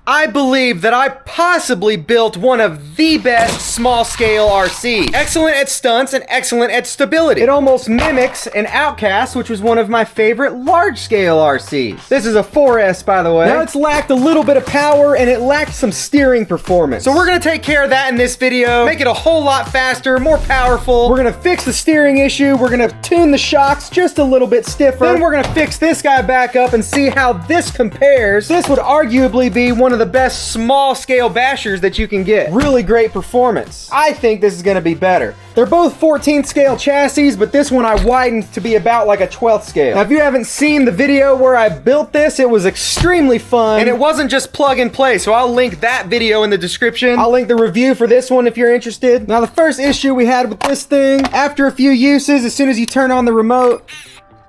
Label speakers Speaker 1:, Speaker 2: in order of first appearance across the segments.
Speaker 1: I believe that I possibly built one of the best small-scale RCs. Excellent at stunts and excellent at stability. It almost mimics an Outcast, which was one of my favorite large-scale RCs. This is a 4S, by the way. Now, it's lacked a little bit of power, and it lacked some steering performance. So we're gonna take care of that in this video, make it a whole lot faster, more powerful. We're gonna fix the steering issue. We're gonna tune the shocks just a little bit stiffer. Then we're gonna fix this guy back up and see how this compares. This would arguably be one of the best small scale bashers that you can get. Really great performance. I think this is gonna be better. They're both 14th scale chassis, but this one I widened to be about like a 12th scale. Now, if you haven't seen the video where I built this, it was extremely fun. And it wasn't just plug and play, so I'll link that video in the description. I'll link the review for this one if you're interested. Now, the first issue we had with this thing, after a few uses, as soon as you turn on the remote,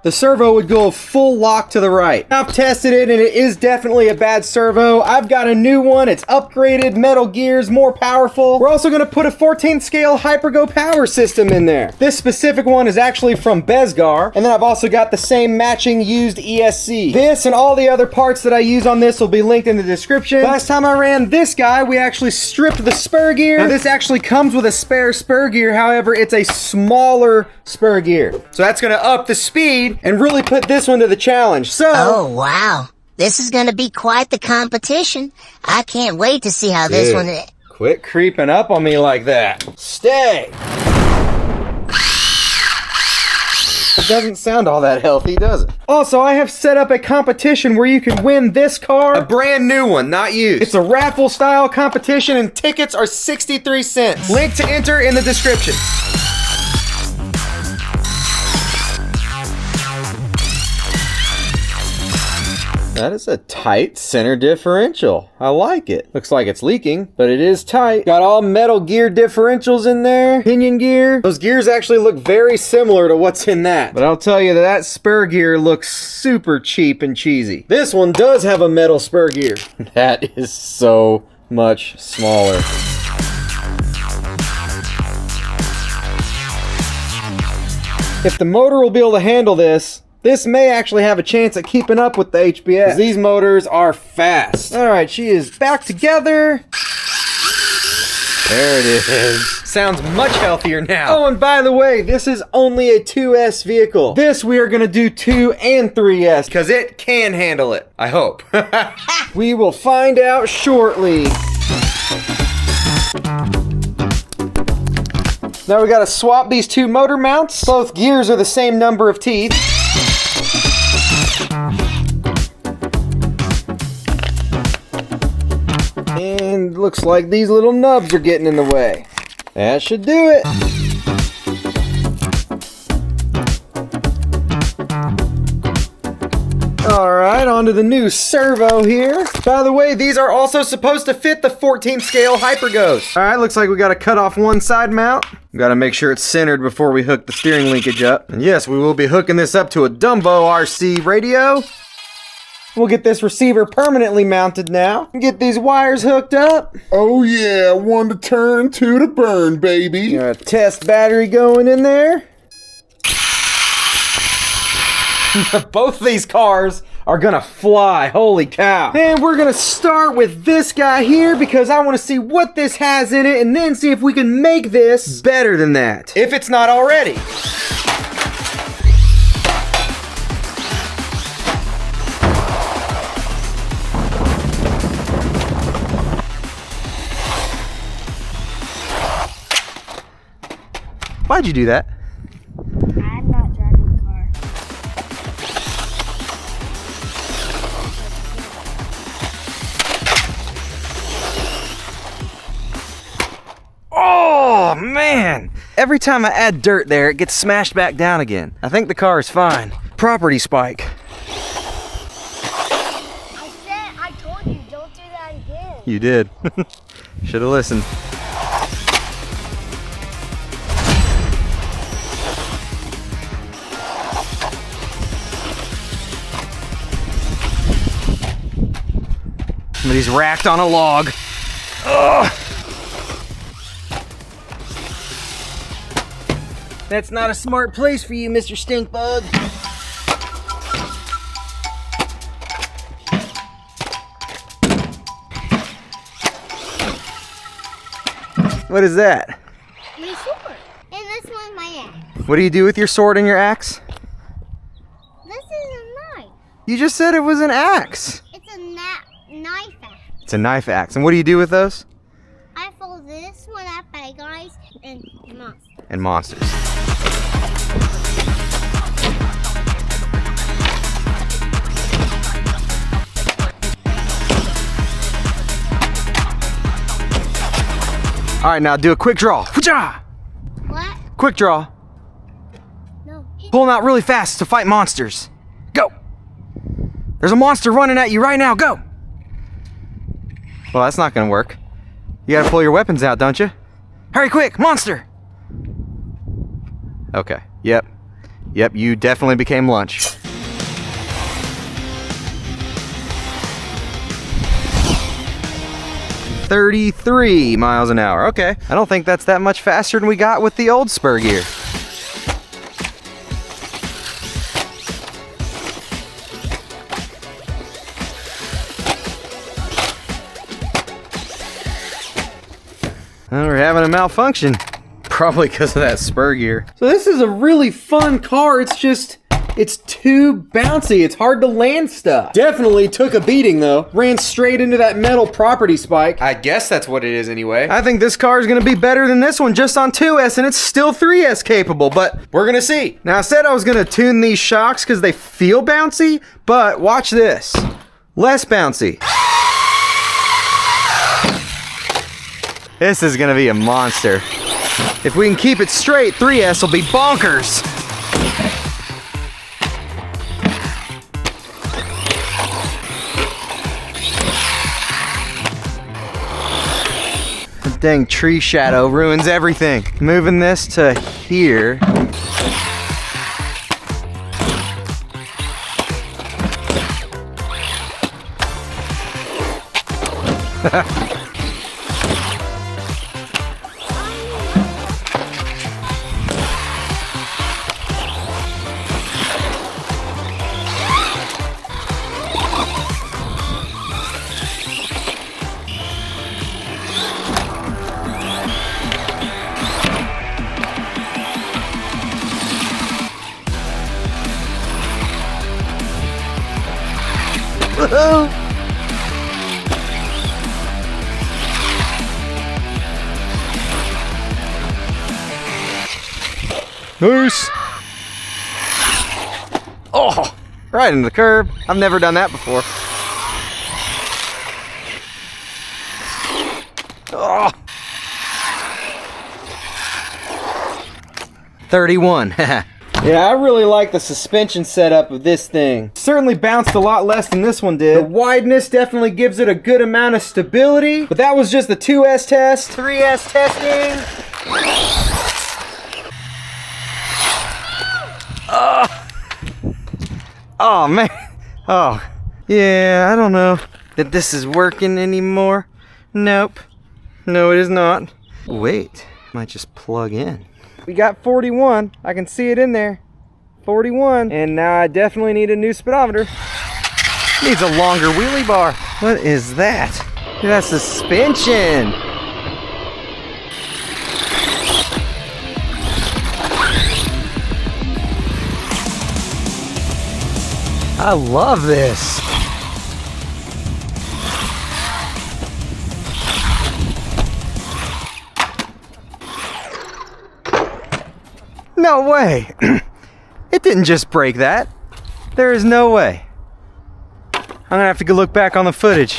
Speaker 1: the servo would go full lock to the right. I've tested it and it is definitely a bad servo. I've got a new one. It's upgraded, metal gears, more powerful. We're also gonna put a 14th scale Hypergo power system in there. This specific one is actually from Bezgar. And then I've also got the same matching used ESC. This and all the other parts that I use on this will be linked in the description. Last time I ran this guy, we actually stripped the spur gear. Now, this actually comes with a spare spur gear. However, it's a smaller spur gear. So that's gonna up the speed and really put this one to the challenge. So,
Speaker 2: oh wow, this is gonna be quite the competition. I can't wait to see how this one.
Speaker 1: Quit creeping up on me like that. Stay. It doesn't sound all that healthy, does it? Also, I have set up a competition where you can win this car. A brand new one, not used. It's a raffle style competition and tickets are 63 cents. Link to enter in the description. That is a tight center differential. I like it. Looks like it's leaking, but it is tight. Got all metal gear differentials in there. Pinion gear. Those gears actually look very similar to what's in that. But I'll tell you that that spur gear looks super cheap and cheesy. This one does have a metal spur gear. That is so much smaller. If the motor will be able to handle this, this may actually have a chance at keeping up with the HBS. These motors are fast. All right, she is back together. There it is. Sounds much healthier now. Oh, and by the way, this is only a 2S vehicle. This we are gonna do 2 and 3S because it can handle it, I hope. We will find out shortly. Now we gotta swap these two motor mounts. Both gears are the same number of teeth. And looks like these little nubs are getting in the way. That should do it. Alright, on to the new servo here. By the way, these are also supposed to fit the 14th scale Hypergos. Alright, looks like we gotta cut off one side mount. We gotta make sure it's centered before we hook the steering linkage up. And yes, we will be hooking this up to a Dumbo RC radio. We'll get this receiver permanently mounted now. Get these wires hooked up.
Speaker 3: Oh yeah, 1 to turn, 2 to burn, baby.
Speaker 1: Got a test battery going in there. Both of these cars are gonna fly, holy cow. And we're gonna start with this guy here because I wanna see what this has in it and then see if we can make this better than that, if it's not already. Why'd you do that?
Speaker 4: I'm not driving the car.
Speaker 1: Oh, man! Every time I add dirt there, it gets smashed back down again. I think the car is fine. Property spike.
Speaker 4: I told you, don't do that again.
Speaker 1: You did. Should have listened. Somebody's racked on a log. Ugh. That's not a smart place for you, Mr. Stinkbug. What is that?
Speaker 4: My sword. And this one's my axe.
Speaker 1: What do you do with your sword and your axe?
Speaker 4: This is a knife.
Speaker 1: You just said it was an axe.
Speaker 4: It's a knife axe.
Speaker 1: It's a knife axe. And what do you do with those?
Speaker 4: I follow this one up by guys and monsters.
Speaker 1: And monsters. All right, now do a quick draw. Hoo-cha!
Speaker 4: What?
Speaker 1: Quick draw.
Speaker 4: No.
Speaker 1: Pull them out really fast to fight monsters. Go. There's a monster running at you right now. Go. Well, that's not gonna work. You gotta pull your weapons out, don't you? Hurry quick, monster. Okay, yep, you definitely became lunch. $33 miles an hour, okay. I don't think that's that much faster than we got with the old spur gear. Well, we're having a malfunction. Probably because of that spur gear. So this is a really fun car. It's too bouncy. It's hard to land stuff. Definitely took a beating though. Ran straight into that metal property spike. I guess that's what it is anyway. I think this car is gonna be better than this one just on 2S, and it's still 3S capable, but we're gonna see. Now I said I was gonna tune these shocks because they feel bouncy, but watch this. Less bouncy. This is gonna be a monster. If we can keep it straight, 3S will be bonkers. The dang tree shadow ruins everything. Moving this to here. Nice. Oh, right into the curb. I've never done that before. Oh. 31. Yeah, I really like the suspension setup of this thing. Certainly bounced a lot less than this one did. The wideness definitely gives it a good amount of stability, but that was just the 2S test. 3S testing. Oh man. Oh. Yeah, I don't know that this is working anymore. Nope. No, it is not. Wait, might just plug in. We got 41. I can see it in there. 41. And now I definitely need a new speedometer. Needs a longer wheelie bar. What is that? Look at that suspension. I love this. No way. It didn't just break that. There is no way. I'm gonna have to go look back on the footage.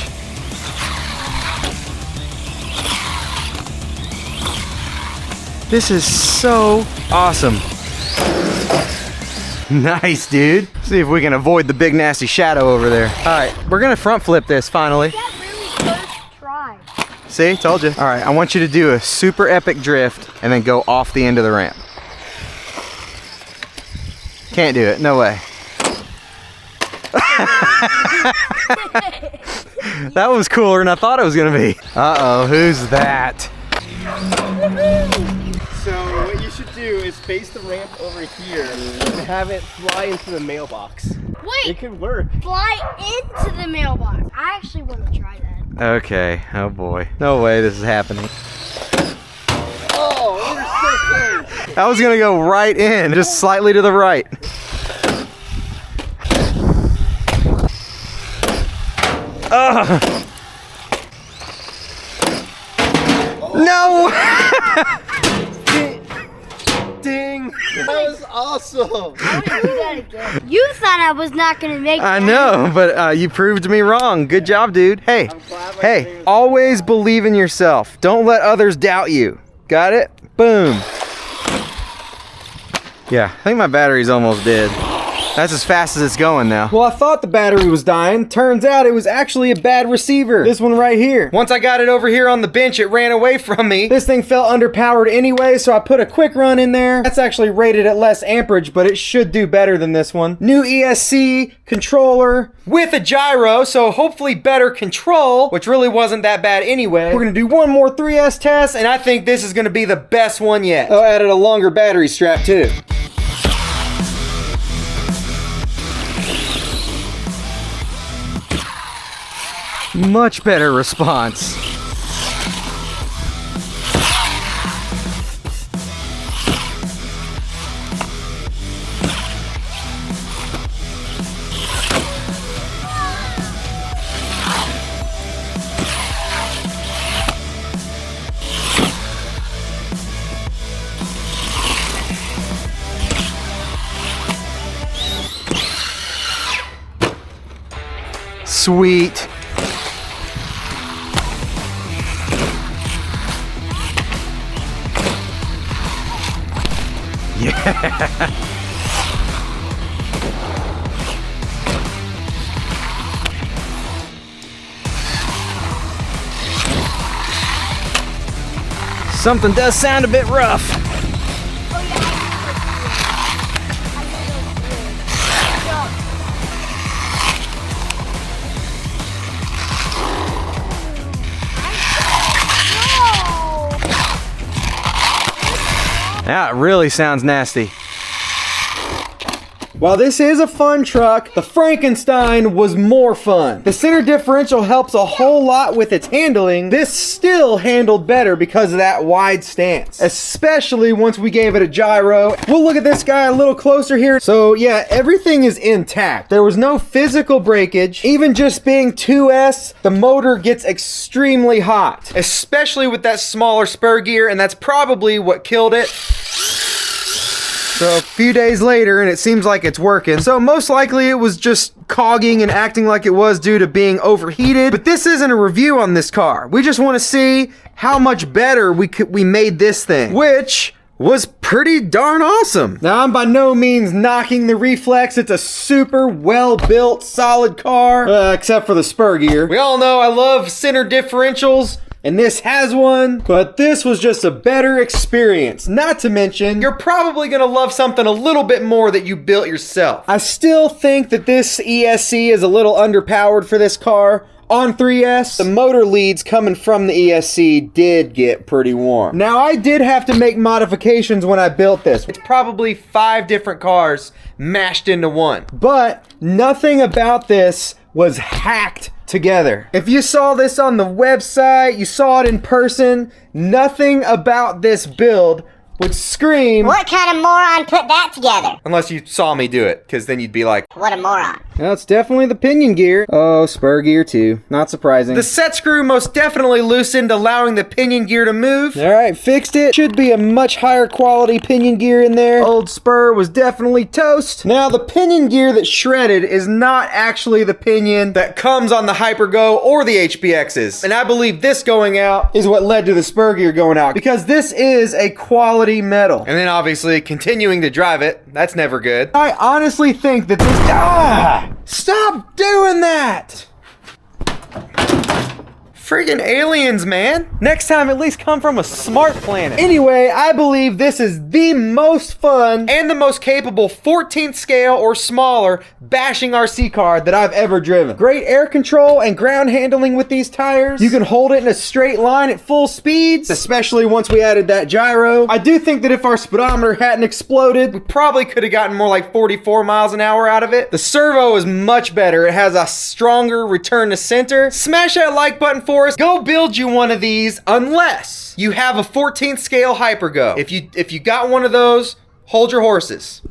Speaker 1: This is so awesome. Nice, dude. See if we can avoid the big nasty shadow over there. All right, we're gonna front flip this finally.
Speaker 4: That really first try.
Speaker 1: See, told you. All right, I want you to do a super epic drift and then go off the end of the ramp. Can't do it, no way. That was cooler than I thought it was gonna be. Uh-oh, who's that?
Speaker 5: So what you should do is face the ramp over here and have it fly into the mailbox.
Speaker 4: Wait,
Speaker 5: It could work.
Speaker 4: fly into the mailbox. I actually want to try that.
Speaker 1: Okay, oh boy. No way this is happening. That was gonna go right in, just slightly to the right. Ugh. No!
Speaker 5: Ding! That was awesome!
Speaker 4: You thought I was not gonna make
Speaker 1: I
Speaker 4: that.
Speaker 1: know, but you proved me wrong. Good job, dude. Hey, hey, always believe in yourself. Don't let others doubt you. Got it? Boom. Yeah, I think my battery's almost dead. That's as fast as it's going now. Well, I thought the battery was dying. Turns out it was actually a bad receiver. This one right here. Once I got it over here on the bench, it ran away from me. This thing felt underpowered anyway, so I put a quick run in there. That's actually rated at less amperage, but it should do better than this one. New ESC, controller, with a gyro, so hopefully better control, which really wasn't that bad anyway. We're gonna do one more 3S test, and I think this is gonna be the best one yet. Oh, added a longer battery strap too. Much better response. Sweet. Yeah. Something does sound a bit rough. That really sounds nasty. While this is a fun truck, the Frankenstein was more fun. The center differential helps a whole lot with its handling. This still handled better because of that wide stance, especially once we gave it a gyro. We'll look at this guy a little closer here. So yeah, everything is intact. There was no physical breakage. Even just being 2S, the motor gets extremely hot, especially with that smaller spur gear, and that's probably what killed it. So a few days later, and it seems like it's working. So most likely it was just cogging and acting like it was due to being overheated. But this isn't a review on this car. We just want to see how much better we made this thing, which was pretty darn awesome. Now, I'm by no means knocking the Reflex. It's a super well-built, solid car, except for the spur gear. We all know I love center differentials, and this has one, but this was just a better experience. Not to mention, you're probably gonna love something a little bit more that you built yourself. I still think that this ESC is a little underpowered for this car. On 3S, the motor leads coming from the ESC did get pretty warm. Now, I did have to make modifications when I built this. It's probably 5 different cars mashed into one. But nothing about this was hacked together. If you saw this on the website, you saw it in person, nothing about this build would scream,
Speaker 2: What kind of moron put that together?
Speaker 1: unless you saw me do it, because then you'd be like,
Speaker 2: What a moron.
Speaker 1: well, it's definitely the pinion gear. Oh, spur gear too. Not surprising. The set screw most definitely loosened, allowing the pinion gear to move. All right, fixed it. Should be a much higher quality pinion gear in there. Old spur was definitely toast. Now, the pinion gear that shredded is not actually the pinion that comes on the Hypergo or the HBXs. And I believe this going out is what led to the spur gear going out, because this is a quality metal. And then obviously continuing to drive it, that's never good. I honestly think that this... Stop doing that! Friggin' aliens, man. Next time, at least come from a smart planet. Anyway, I believe this is the most fun and the most capable 14th scale or smaller bashing RC car that I've ever driven. Great air control and ground handling with these tires. You can hold it in a straight line at full speeds, especially once we added that gyro. I do think that if our speedometer hadn't exploded, we probably could have gotten more like 44 miles an hour out of it. The servo is much better. It has a stronger return to center. Smash that like button for horse, go build you one of these unless you have a 14th scale Hypergo. If you got one of those, hold your horses.